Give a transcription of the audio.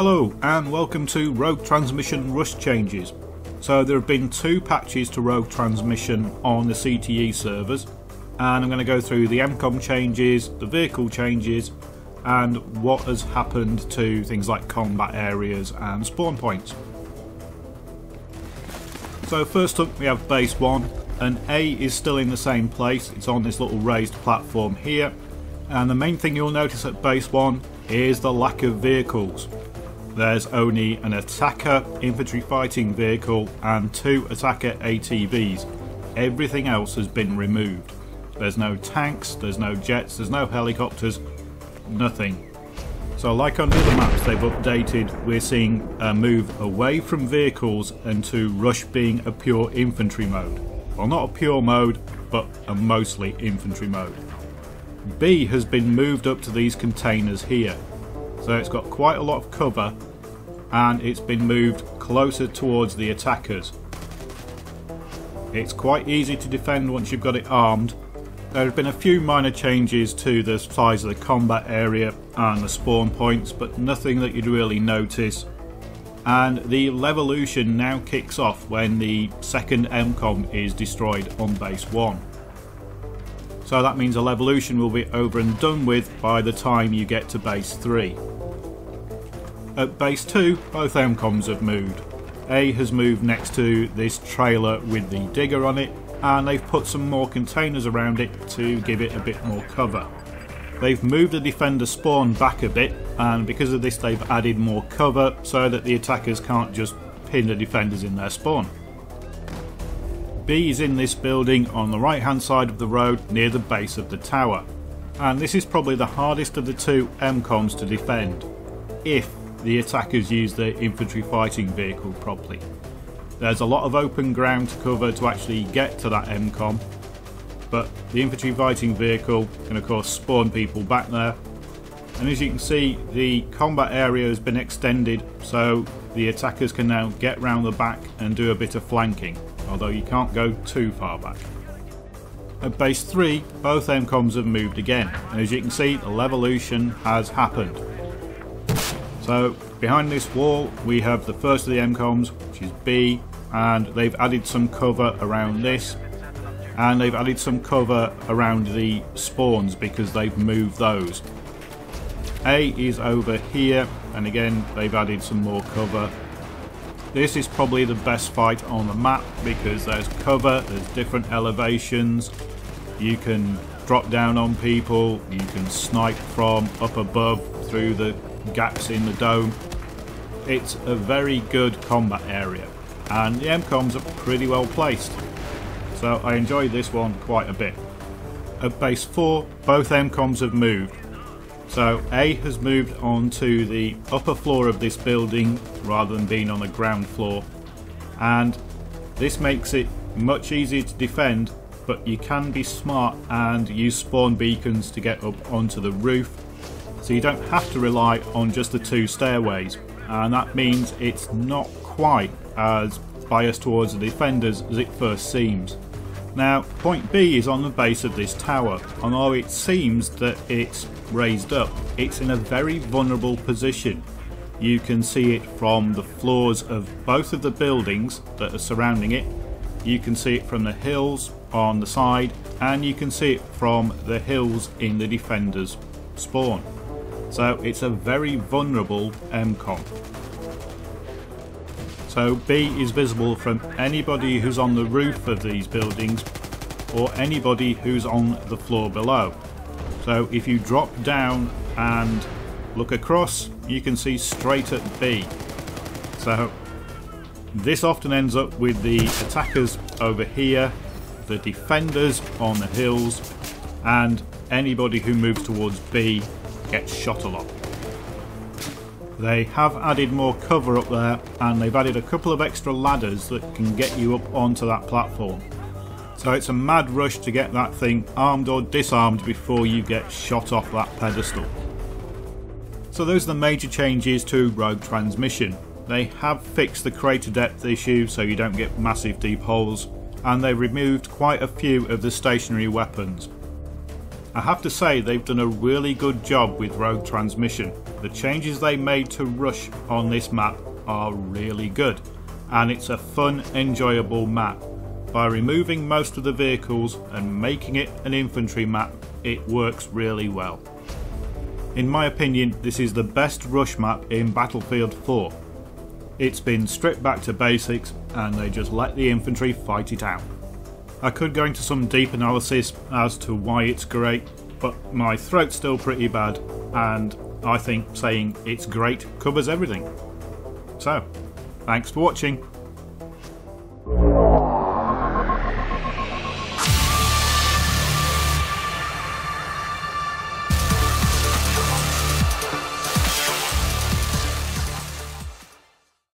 Hello and welcome to Rogue Transmission Rust changes. So there have been 2 patches to Rogue Transmission on the CTE servers, and I'm going to go through the MCOM changes, the vehicle changes, and what has happened to things like combat areas and spawn points. So first up we have base 1, and A is still in the same place. It's on this little raised platform here, and the main thing you'll notice at base 1 is the lack of vehicles. There's only an attacker infantry fighting vehicle and 2 attacker ATVs. Everything else has been removed. There's no tanks, there's no jets, there's no helicopters, nothing. So like on the other maps they've updated, we're seeing a move away from vehicles and to Rush being a pure infantry mode. Well, not a pure mode, but a mostly infantry mode. B has been moved up to these containers here. So it's got quite a lot of cover and it's been moved closer towards the attackers. It's quite easy to defend once you've got it armed. There have been a few minor changes to the size of the combat area and the spawn points, but nothing that you'd really notice. And the Levolution now kicks off when the second MCOM is destroyed on base 1. So that means a Levolution will be over and done with by the time you get to base 3. At base 2, both MCOMs have moved. A has moved next to this trailer with the digger on it, and they've put some more containers around it to give it a bit more cover. They've moved the defender spawn back a bit, and because of this they've added more cover so that the attackers can't just pin the defenders in their spawn. B is in this building on the right hand side of the road near the base of the tower, and this is probably the hardest of the 2 MCOMs to defend, if the attackers use their infantry fighting vehicle properly. There's a lot of open ground to cover to actually get to that MCOM, but the infantry fighting vehicle can of course spawn people back there, and as you can see the combat area has been extended so the attackers can now get round the back and do a bit of flanking, although you can't go too far back. At base 3 both MCOMs have moved again, and as you can see the Levolution has happened. So behind this wall we have the first of the MCOMs, which is B, and they've added some cover around this, and they've added some cover around the spawns because they've moved those. A is over here, and again they've added some more cover. This is probably the best fight on the map because there's cover, there's different elevations, you can drop down on people, you can snipe from up above through the gaps in the dome. It's a very good combat area, and the MCOMs are pretty well placed, so I enjoy this one quite a bit. At base 4 both MCOMs have moved. So A has moved on to the upper floor of this building rather than being on the ground floor, and this makes it much easier to defend, but you can be smart and use spawn beacons to get up onto the roof, so you don't have to rely on just the 2 stairways, and that means it's not quite as biased towards the defenders as it first seems. Now point B is on the base of this tower. Although it seems that it's raised up, it's in a very vulnerable position. You can see it from the floors of both of the buildings that are surrounding it, you can see it from the hills on the side, and you can see it from the hills in the defenders spawn. So it's a very vulnerable MCOM. So B is visible from anybody who's on the roof of these buildings or anybody who's on the floor below. So if you drop down and look across, you can see straight at B. So this often ends up with the attackers over here, the defenders on the hills, and anybody who moves towards B gets shot a lot. They have added more cover up there, and they've added a couple of extra ladders that can get you up onto that platform. So it's a mad rush to get that thing armed or disarmed before you get shot off that pedestal. So those are the major changes to Rogue Transmission. They have fixed the crater depth issue so you don't get massive deep holes, and they've removed quite a few of the stationary weapons. I have to say they've done a really good job with Rogue Transmission. the changes they made to Rush on this map are really good, and it's a fun, enjoyable map. By removing most of the vehicles and making it an infantry map, it works really well. In my opinion, this is the best Rush map in Battlefield 4. It's been stripped back to basics and they just let the infantry fight it out. I could go into some deep analysis as to why it's great, but my throat's still pretty bad, and I think saying it's great covers everything. So, thanks for watching.